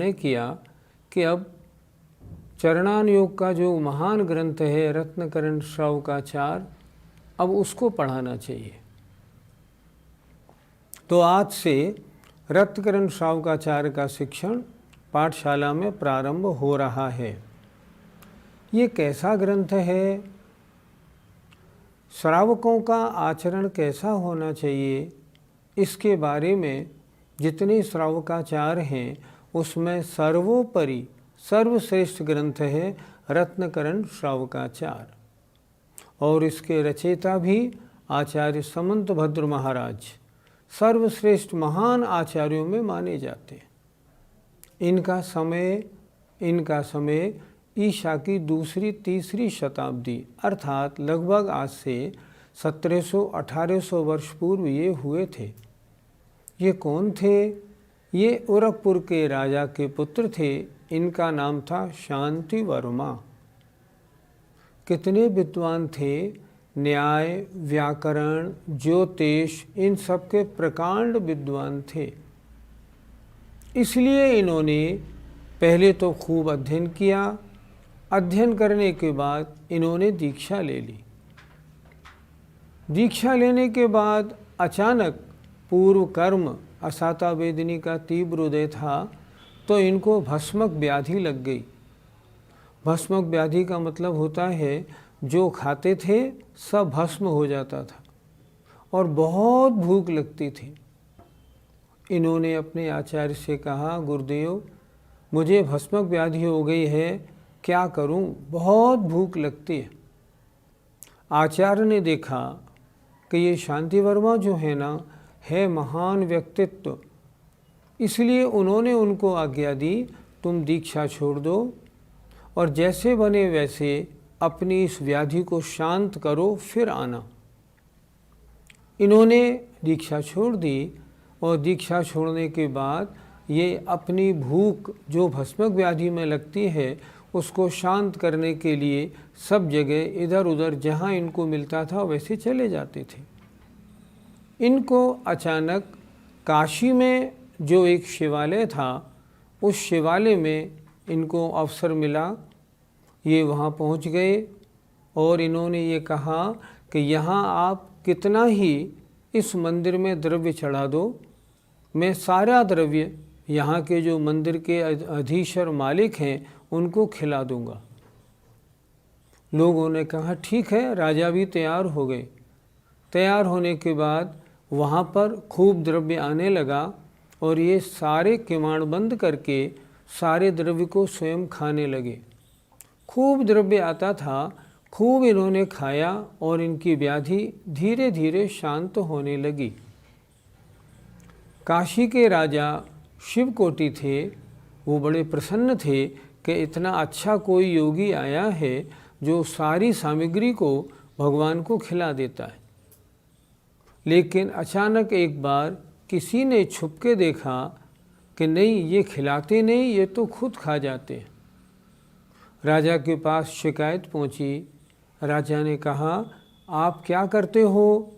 ने किया कि अब चरणान योग का जो महान ग्रंथ है रत्नकरण श्रावकाचार, अब उसको पढ़ाना चाहिए। तो आज से रत्नकरण श्रावकाचार का शिक्षण पाठशाला में प्रारंभ हो रहा है। ये कैसा ग्रंथ है, श्रावकों का आचरण कैसा होना चाहिए, इसके बारे में जितने श्रावकाचार हैं उसमें सर्वोपरि सर्वश्रेष्ठ ग्रंथ है रत्नकरण श्रावकाचार। और इसके रचयिता भी आचार्य समंतभद्र महाराज सर्वश्रेष्ठ महान आचार्यों में माने जाते हैं। इनका समय ईसा की दूसरी तीसरी शताब्दी अर्थात लगभग आज से 1700-1800 वर्ष पूर्व ये हुए थे। ये कौन थे? ये उरकपुर के राजा के पुत्र थे। इनका नाम था शांति वर्मा। कितने विद्वान थे, न्याय, व्याकरण, ज्योतिष, इन सब के प्रकांड विद्वान थे। इसलिए इन्होंने पहले तो खूब अध्ययन किया। अध्ययन करने के बाद इन्होंने दीक्षा ले ली। दीक्षा लेने के बाद अचानक पूर्व कर्म असाता वेदिनी का तीव्र उदय था, तो इनको भस्मक व्याधि लग गई। भस्मक व्याधि का मतलब होता है जो खाते थे सब भस्म हो जाता था और बहुत भूख लगती थी। इन्होंने अपने आचार्य से कहा, गुरुदेव मुझे भस्मक व्याधि हो गई है, क्या करूं, बहुत भूख लगती है। आचार्य ने देखा कि ये शांति वर्मा जो है ना, है महान व्यक्तित्व, इसलिए उन्होंने उनको आज्ञा दी, तुम दीक्षा छोड़ दो और जैसे बने वैसे अपनी इस व्याधि को शांत करो, फिर आना। इन्होंने दीक्षा छोड़ दी और दीक्षा छोड़ने के बाद ये अपनी भूख जो भस्मक व्याधि में लगती है उसको शांत करने के लिए सब जगह इधर उधर जहाँ इनको मिलता था वैसे चले जाते थे। इनको अचानक काशी में जो एक शिवालय था, उस शिवालय में इनको अवसर मिला। ये वहाँ पहुँच गए और इन्होंने ये कहा कि यहाँ आप कितना ही इस मंदिर में द्रव्य चढ़ा दो, मैं सारा द्रव्य यहाँ के जो मंदिर के अधीश्वर मालिक हैं उनको खिला दूँगा। लोगों ने कहा ठीक है। राजा भी तैयार हो गए। तैयार होने के बाद वहाँ पर खूब द्रव्य आने लगा और ये सारे किवाड़ बंद करके सारे द्रव्य को स्वयं खाने लगे। खूब द्रव्य आता था, खूब इन्होंने खाया और इनकी व्याधि धीरे धीरे शांत होने लगी। काशी के राजा शिवकोटि थे, वो बड़े प्रसन्न थे कि इतना अच्छा कोई योगी आया है जो सारी सामग्री को भगवान को खिला देता है। लेकिन अचानक एक बार किसी ने छुप के देखा कि नहीं, ये खिलाते नहीं, ये तो खुद खा जाते हैं। राजा के पास शिकायत पहुंची। राजा ने कहा, आप क्या करते हो?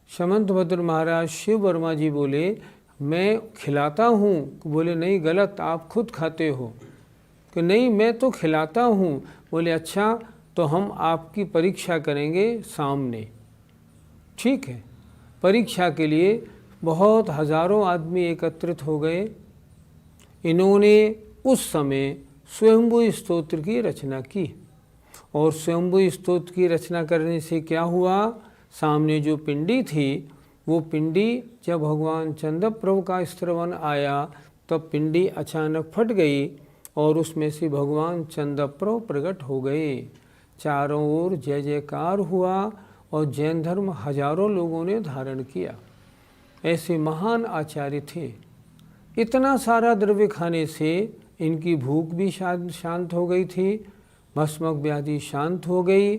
समंतभद्र महाराज शिव वर्मा जी बोले, मैं खिलाता हूँ। बोले नहीं, गलत, आप खुद खाते हो। कि नहीं, मैं तो खिलाता हूँ। बोले अच्छा, तो हम आपकी परीक्षा करेंगे सामने। ठीक है। परीक्षा के लिए बहुत हजारों आदमी एकत्रित हो गए। इन्होंने उस समय स्वयंभू स्तोत्र की रचना की और स्वयंभू स्तोत्र की रचना करने से क्या हुआ, सामने जो पिंडी थी वो पिंडी जब भगवान चंद्रप्रभु का स्त्रवन आया तब पिंडी अचानक फट गई और उसमें से भगवान चंद्रप्रभु प्रकट हो गए। चारों ओर जय जयकार हुआ और जैन धर्म हजारों लोगों ने धारण किया। ऐसे महान आचार्य थे। इतना सारा द्रव्य खाने से इनकी भूख भी शांत हो गई थी, भस्मक व्याधि शांत हो गई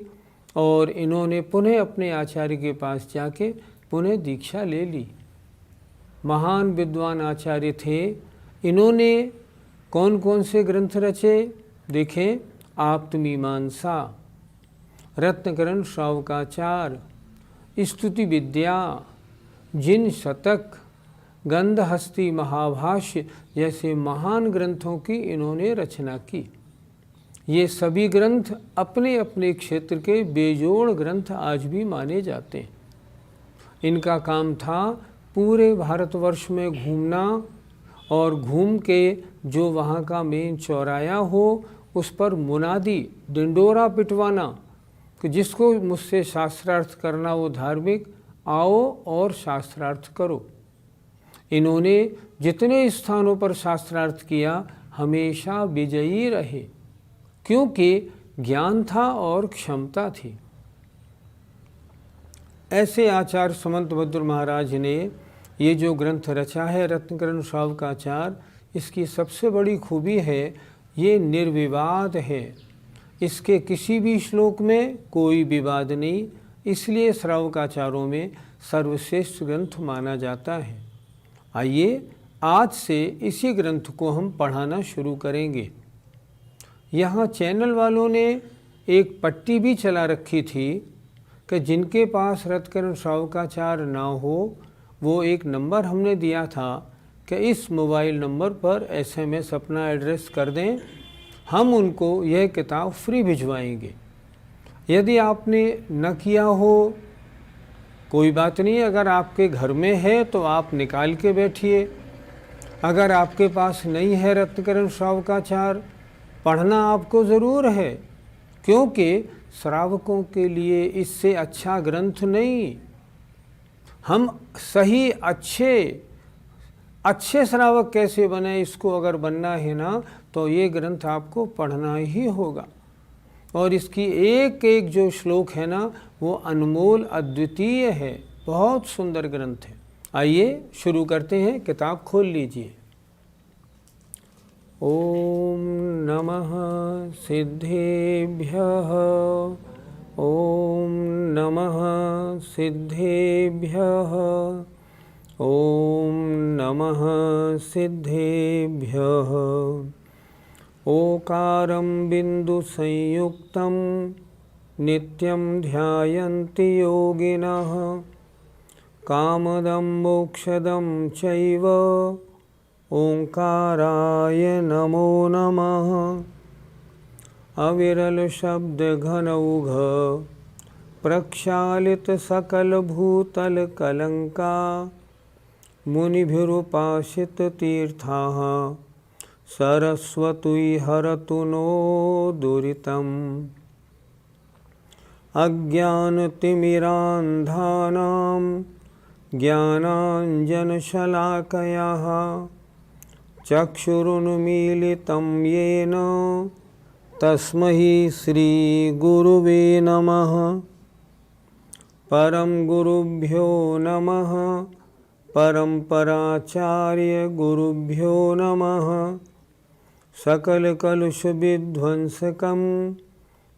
और इन्होंने पुनः अपने आचार्य के पास जाके पुनः दीक्षा ले ली। महान विद्वान आचार्य थे। इन्होंने कौन कौन से ग्रंथ रचे देखें, आप्तमीमांसा, रत्नकरण श्रावकाचार, स्तुति विद्या, जिन शतक, गंधहस्ती महाभाष्य जैसे महान ग्रंथों की इन्होंने रचना की। ये सभी ग्रंथ अपने अपने क्षेत्र के बेजोड़ ग्रंथ आज भी माने जाते हैं। इनका काम था पूरे भारतवर्ष में घूमना और घूम के जो वहाँ का मेन चौराया हो उस पर मुनादी डिंडोरा पिटवाना कि जिसको मुझसे शास्त्रार्थ करना वो धार्मिक, आओ और शास्त्रार्थ करो। इन्होंने जितने स्थानों पर शास्त्रार्थ किया हमेशा विजयी रहे, क्योंकि ज्ञान था और क्षमता थी। ऐसे आचार्य समंतभद्र महाराज ने ये जो ग्रंथ रचा है रत्नकरण श्रावकाचार, इसकी सबसे बड़ी खूबी है ये निर्विवाद है। इसके किसी भी श्लोक में कोई विवाद नहीं, इसलिए श्रावकाचारों में सर्वश्रेष्ठ ग्रंथ माना जाता है। आइए आज से इसी ग्रंथ को हम पढ़ाना शुरू करेंगे। यहाँ चैनल वालों ने एक पट्टी भी चला रखी थी कि जिनके पास रत्नकरण श्रावकाचार ना हो वो एक नंबर हमने दिया था कि इस मोबाइल नंबर पर SMS अपना एड्रेस कर दें, हम उनको यह किताब फ्री भिजवाएंगे। यदि आपने न किया हो कोई बात नहीं, अगर आपके घर में है तो आप निकाल के बैठिए। अगर आपके पास नहीं है रत्नकरण श्रावकाचार, पढ़ना आपको ज़रूर है, क्योंकि श्रावकों के लिए इससे अच्छा ग्रंथ नहीं। हम सही अच्छे श्रावक कैसे बने, इसको अगर बनना है ना तो ये ग्रंथ आपको पढ़ना ही होगा। और इसकी एक एक जो श्लोक है ना वो अनमोल अद्वितीय है, बहुत सुंदर ग्रंथ है। आइए शुरू करते हैं, किताब खोल लीजिए। ओम नमः सिद्धेभ्यः, ओम नमः सिद्धेभ्यः, ओम नमः सिद्धेभ्यः। ओकारं बिंदु संयुक्तं नित्यं ध्यायन्ति योगिनः, कामदं मोक्षदं चैव ओंकाराय नमो नमः। अविरल शब्द घनौघ प्रक्षालित सकल भूतल कलंका, मुनिभिरुपासित तीर्थाः सरस्वती हरतु नो दुरितम्। अज्ञानतिमिरान्धानां ज्ञानाञ्जनशलाकयाः चक्षुरुन्मीलितं येन तस्मै श्रीगुरुवे नमः। परं गुरुभ्यो नमः, परम्पराचार्य गुरुभ्यो नमः। सकलकलुषविध्वंसकं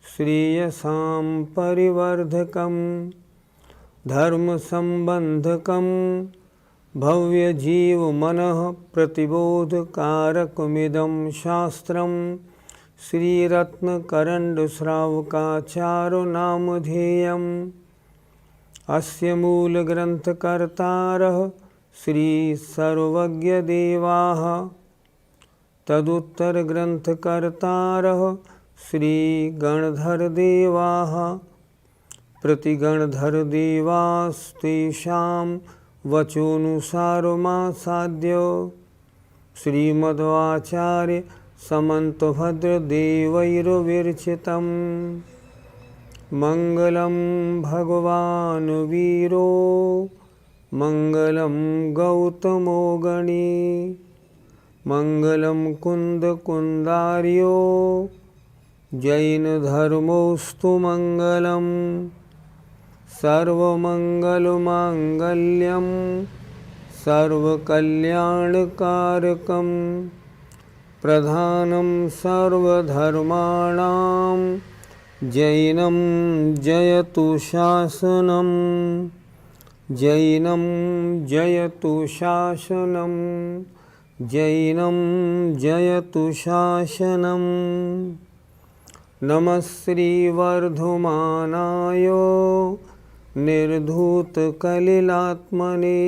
श्रेयसां परिवर्धकं, धर्मसम्बन्धकं भव्यजीवमनः प्रतिबोधकारकमिदं शास्त्रं श्रीरत्नकरण्डश्रावकाचार्यो नामधेयम्। अस्य मूलग्रन्थकर्तारः श्रीसर्वज्ञदेवाः, तदुत्तरग्रन्थकर्तारः श्रीगणधरदेवाः। प्रतिगणधरदेवास्तेषां वचोनुसारमासाद्य श्रीमध्वाचार्य समन्तभद्रदेवैर्विरचितम्। मङ्गलं भगवान् वीरो, मङ्गलं गौतमो गणी, मङ्गलं कुन्दकुन्दार्यो, जैनधर्मोऽस्तु मङ्गलम्। सर्वमङ्गलमाङ्गल्यं सर्वकल्याणकारकं, प्रधानं सर्वधर्माणां जैनं जयतु शासनं, जैनं जयतु शासनं, जैनं जयतु शासनं। नमः श्रीवर्धमानाय निर्धूतकलिलात्मने,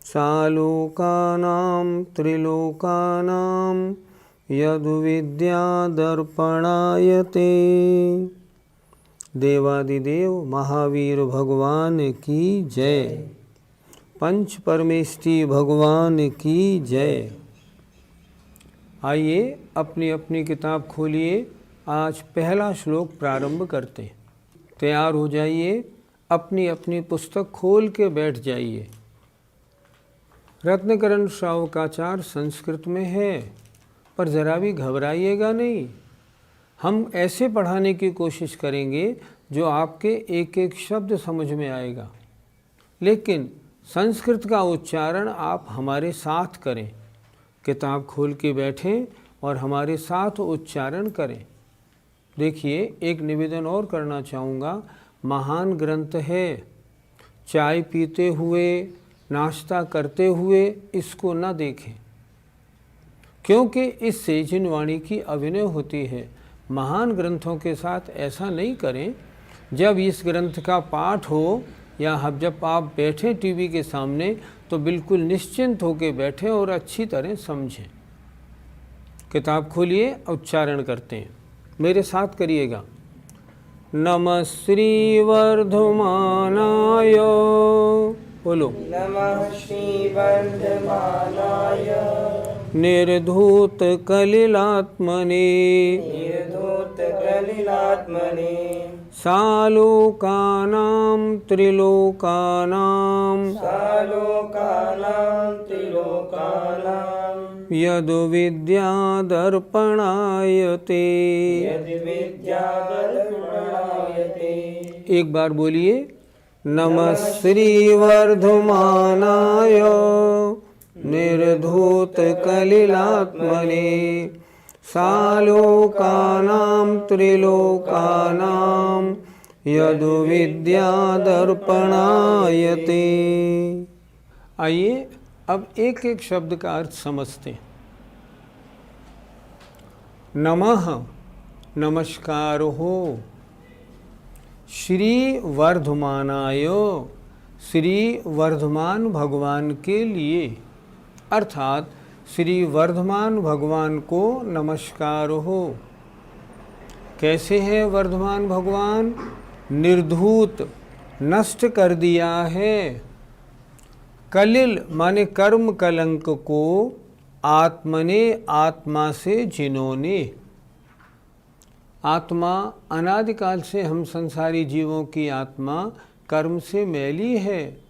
सालोकानां त्रिलोकानां यद्विद्यादर्पणायते। देवादिदेव महावीर भगवान की जय। पंच परमेष्ठी भगवान की जय। आइए अपनी अपनी किताब खोलिए, आज पहला श्लोक प्रारंभ करते हैं। तैयार हो जाइए, अपनी अपनी पुस्तक खोल के बैठ जाइए। रत्नकरण श्रावकाचार संस्कृत में है, पर ज़रा भी घबराइएगा नहीं। हम ऐसे पढ़ाने की कोशिश करेंगे जो आपके एक एक शब्द समझ में आएगा, लेकिन संस्कृत का उच्चारण आप हमारे साथ करें। किताब खोल के बैठें और हमारे साथ उच्चारण करें। देखिए, एक निवेदन और करना चाहूँगा। महान ग्रंथ है, चाय पीते हुए, नाश्ता करते हुए इसको न देखें, क्योंकि इससे जिनवाणी की अभिनय होती है। महान ग्रंथों के साथ ऐसा नहीं करें। जब इस ग्रंथ का पाठ हो या जब आप बैठें टीवी के सामने, तो बिल्कुल निश्चिंत होकर बैठें और अच्छी तरह समझें। किताब खोलिए, उच्चारण करते हैं, मेरे साथ करिएगा। नमः श्री वर्धमानाय, बोलो। नमः श्री वर्धमानाय निर्धूत कलिलात्मने, निर्धूत कलिलात्मने सालोकानां त्रिलोकानां सालोकानां त्रिलोकानां यद्विद्यादर्पणायते। यद्विद्यादर्पणायते। एक बार बोलिए, नमः श्री वर्धमानाय निर्धूत कलिलात्मने सालोकानां त्रिलोकानां यद्विद्यादर्पणायते। आइए अब एक एक शब्द का अर्थ समझते हैं। नमः नमस्कार हो, श्री वर्धमानाय श्री वर्धमान भगवान के लिए, अर्थात श्री वर्धमान भगवान को नमस्कार हो। कैसे हैं वर्धमान भगवान? निर्धूत, नष्ट कर दिया है। कलिल माने कर्म कलंक को, आत्मने आत्मा से जिन्होंने। आत्मा अनादिकाल से हम संसारी जीवों की आत्मा कर्म से मैली है।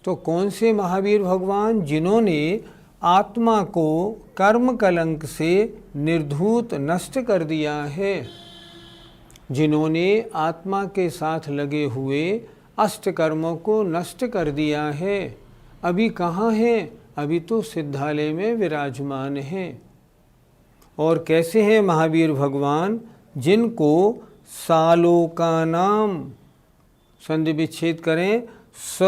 तो कौन से महावीर भगवान? जिन्होंने आत्मा को कर्म कलंक से निर्धूत नष्ट कर दिया है, जिन्होंने आत्मा के साथ लगे हुए अष्ट कर्मों को नष्ट कर दिया है। अभी कहाँ हैं? अभी तो सिद्धालय में विराजमान हैं। और कैसे हैं महावीर भगवान? जिनको सालोकानाम, संधि विच्छेद करें, स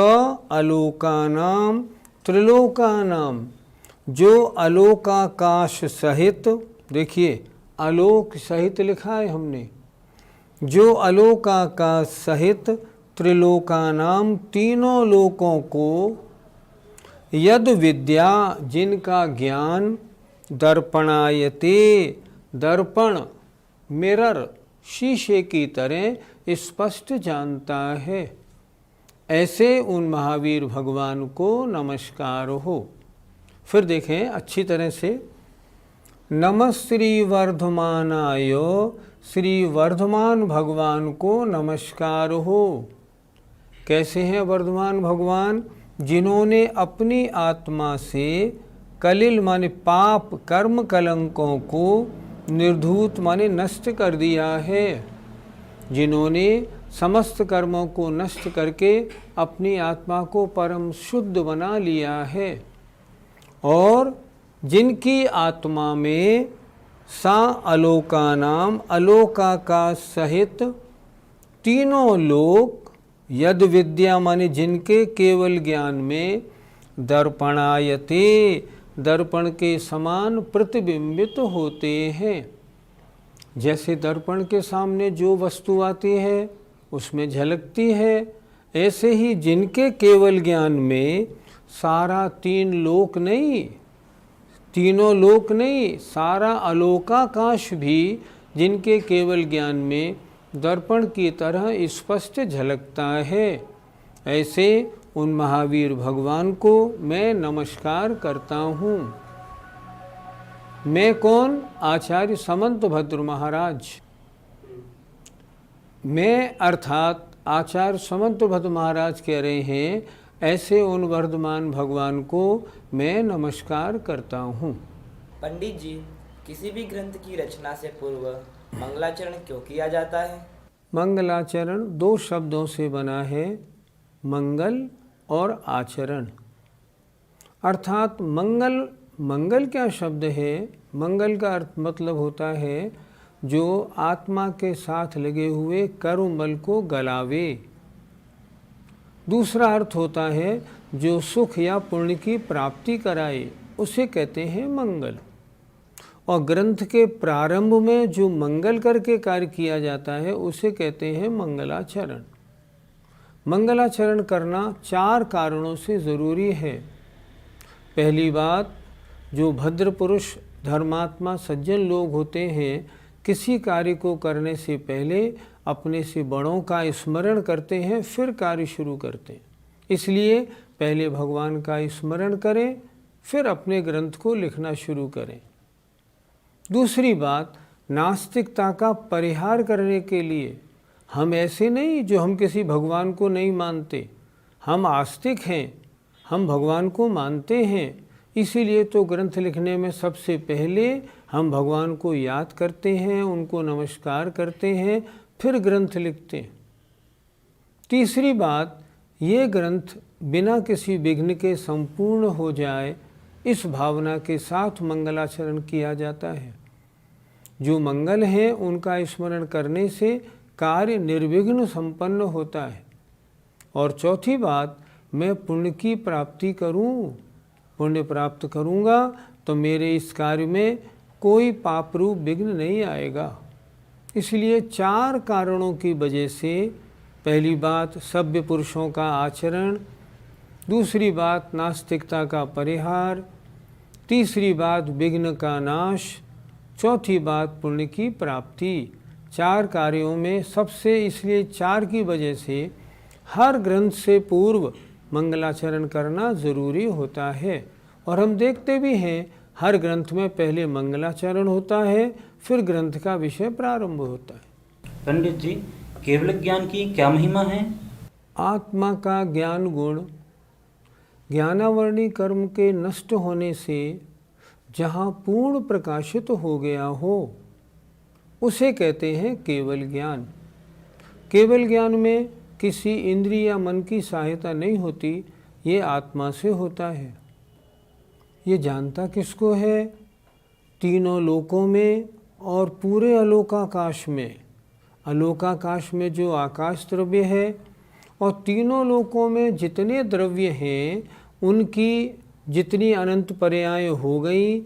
अलोकानाम त्रिलोकानाम, जो अलोकाकाश सहित, देखिए आलोक सहित लिखा है हमने, जो अलोकाकाश सहित त्रिलोकानाम तीनों लोकों को, यद विद्या जिनका ज्ञान, दर्पणायते दर्पण मिरर शीशे की तरह स्पष्ट जानता है, ऐसे उन महावीर भगवान को नमस्कार हो। फिर देखें अच्छी तरह से, नमः श्री वर्धमानाय श्री वर्धमान भगवान को नमस्कार हो। कैसे हैं वर्धमान भगवान? जिन्होंने अपनी आत्मा से कलिल माने पाप कर्म कलंकों को, निर्धूत माने नष्ट कर दिया है। जिन्होंने समस्त कर्मों को नष्ट करके अपनी आत्मा को परम शुद्ध बना लिया है, और जिनकी आत्मा में सा अलोकानाम अलोकाकाश सहित तीनों लोक, यद विद्या माने जिनके केवल ज्ञान में, दर्पणायते दर्पण के समान प्रतिबिंबित होते हैं। जैसे दर्पण के सामने जो वस्तु आती है उसमें झलकती है, ऐसे ही जिनके केवल ज्ञान में सारा तीन लोक नहीं, तीनों लोक नहीं, सारा अलोकाकाश भी जिनके केवल ज्ञान में दर्पण की तरह स्पष्ट झलकता है, ऐसे उन महावीर भगवान को मैं नमस्कार करता हूँ। मैं कौन? आचार्य समंत भद्र महाराज। मैं अर्थात आचार्य समंत भद्र महाराज कह रहे हैं, ऐसे उन वर्धमान भगवान को मैं नमस्कार करता हूँ। पंडित जी, किसी भी ग्रंथ की रचना से पूर्व मंगलाचरण क्यों किया जाता है? मंगलाचरण दो शब्दों से बना है, मंगल और आचरण। अर्थात मंगल, मंगल क्या शब्द है? मंगल का अर्थ मतलब होता है जो आत्मा के साथ लगे हुए कर्मबल को गलावे। दूसरा अर्थ होता है जो सुख या पुण्य की प्राप्ति कराए, उसे कहते हैं मंगल। और ग्रंथ के प्रारंभ में जो मंगल करके कार्य किया जाता है उसे कहते हैं मंगलाचरण। मंगलाचरण करना चार कारणों से ज़रूरी है। पहली बात, जो भद्र पुरुष धर्मात्मा सज्जन लोग होते हैं, किसी कार्य को करने से पहले अपने से बड़ों का स्मरण करते हैं, फिर कार्य शुरू करते हैं। इसलिए पहले भगवान का स्मरण करें, फिर अपने ग्रंथ को लिखना शुरू करें। दूसरी बात, नास्तिकता का परिहार करने के लिए हम ऐसे नहीं जो हम किसी भगवान को नहीं मानते, हम आस्तिक हैं, हम भगवान को मानते हैं। इसीलिए तो ग्रंथ लिखने में सबसे पहले हम भगवान को याद करते हैं, उनको नमस्कार करते हैं, फिर ग्रंथ लिखते हैं। तीसरी बात, ये ग्रंथ बिना किसी विघ्न के संपूर्ण हो जाए, इस भावना के साथ मंगलाचरण किया जाता है। जो मंगल हैं उनका स्मरण करने से कार्य निर्विघ्न संपन्न होता है। और चौथी बात, मैं पुण्य की प्राप्ति करूं, पुण्य प्राप्त करूंगा तो मेरे इस कार्य में कोई पाप रूप विघ्न नहीं आएगा। इसलिए चार कारणों की वजह से, पहली बात सभ्य पुरुषों का आचरण, दूसरी बात नास्तिकता का परिहार, तीसरी बात विघ्न का नाश, चौथी बात पुण्य की प्राप्ति। चार कार्यों में सबसे, इसलिए चार की वजह से हर ग्रंथ से पूर्व मंगलाचरण करना ज़रूरी होता है। और हम देखते भी हैं हर ग्रंथ में पहले मंगलाचरण होता है, फिर ग्रंथ का विषय प्रारंभ होता है। पंडित जी, केवल ज्ञान की क्या महिमा है? आत्मा का ज्ञान गुण ज्ञानावर्णी कर्म के नष्ट होने से जहाँ पूर्ण प्रकाशित हो गया हो, उसे कहते हैं केवल ज्ञान। केवल ज्ञान में किसी इंद्रिय या मन की सहायता नहीं होती, ये आत्मा से होता है। ये जानता किसको है? तीनों लोकों में और पूरे अलोकाकाश में। अलोकाकाश में जो आकाश द्रव्य है और तीनों लोकों में जितने द्रव्य हैं, उनकी जितनी अनंत पर्याय हो गई,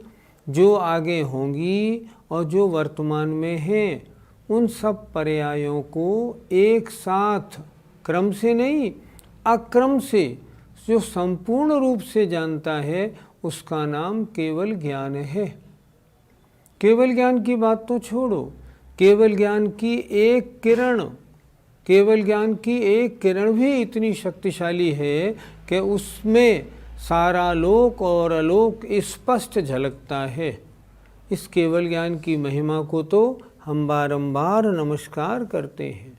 जो आगे होंगी और जो वर्तमान में हैं, उन सब पर्यायों को एक साथ, क्रम से नहीं अक्रम से, जो संपूर्ण रूप से जानता है, उसका नाम केवल ज्ञान है। केवल ज्ञान की बात तो छोड़ो, केवल ज्ञान की एक किरण, केवल ज्ञान की एक किरण भी इतनी शक्तिशाली है कि उसमें सारा लोक और अलोक स्पष्ट झलकता है। इस केवल ज्ञान की महिमा को तो हम बारंबार नमस्कार करते हैं।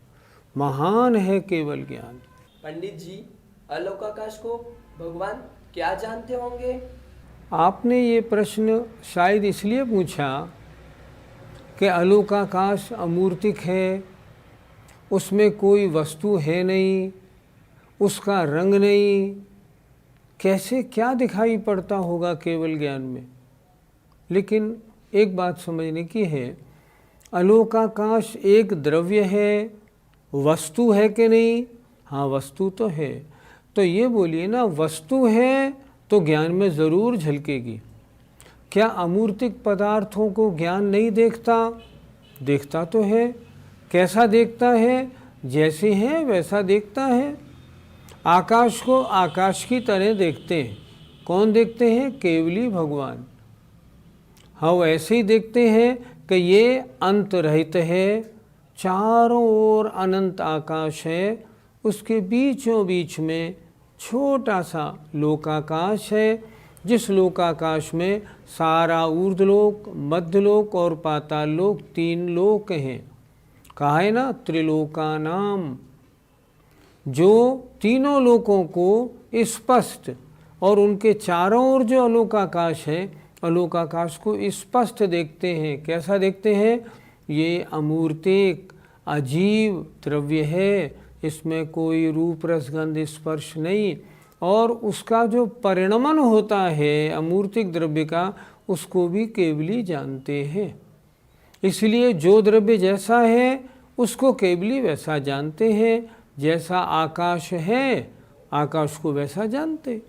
महान है केवल ज्ञान। पंडित जी, अलोकाकाश को भगवान क्या जानते होंगे? आपने ये प्रश्न शायद इसलिए पूछा कि अलोकाकाश अमूर्तिक है, उसमें कोई वस्तु है नहीं, उसका रंग नहीं, कैसे क्या दिखाई पड़ता होगा केवल ज्ञान में। लेकिन एक बात समझने की है, अलोकाकाश एक द्रव्य है, वस्तु है कि नहीं? हाँ, वस्तु तो है। तो ये बोलिए ना, वस्तु है तो ज्ञान में ज़रूर झलकेगी। क्या अमूर्तिक पदार्थों को ज्ञान नहीं देखता? देखता तो है। कैसा देखता है? जैसे हैं वैसा देखता है। आकाश को आकाश की तरह देखते हैं। कौन देखते हैं? केवली भगवान। हम ऐसे ही देखते हैं कि ये अंत रहित है, चारों ओर अनंत आकाश है, उसके बीचों बीच में छोटा सा लोकाकाश है, जिस लोकाकाश में सारा ऊर्ध्वलोक, मध्यलोक और पाताल लोक, 3 लोक हैं। कहा है ना, त्रिलोकानाम। जो तीनों लोकों को स्पष्ट और उनके चारों ओर जो अलोकाकाश है, अलोकाकाश को स्पष्ट देखते हैं। कैसा देखते हैं? ये अमूर्तिक अजीब द्रव्य है, इसमें कोई रूप रसगंध स्पर्श नहीं, और उसका जो परिणमन होता है अमूर्तिक द्रव्य का, उसको भी केवली जानते हैं। इसलिए जो द्रव्य जैसा है उसको केवली वैसा जानते हैं, जैसा आकाश है आकाश को वैसा जानते।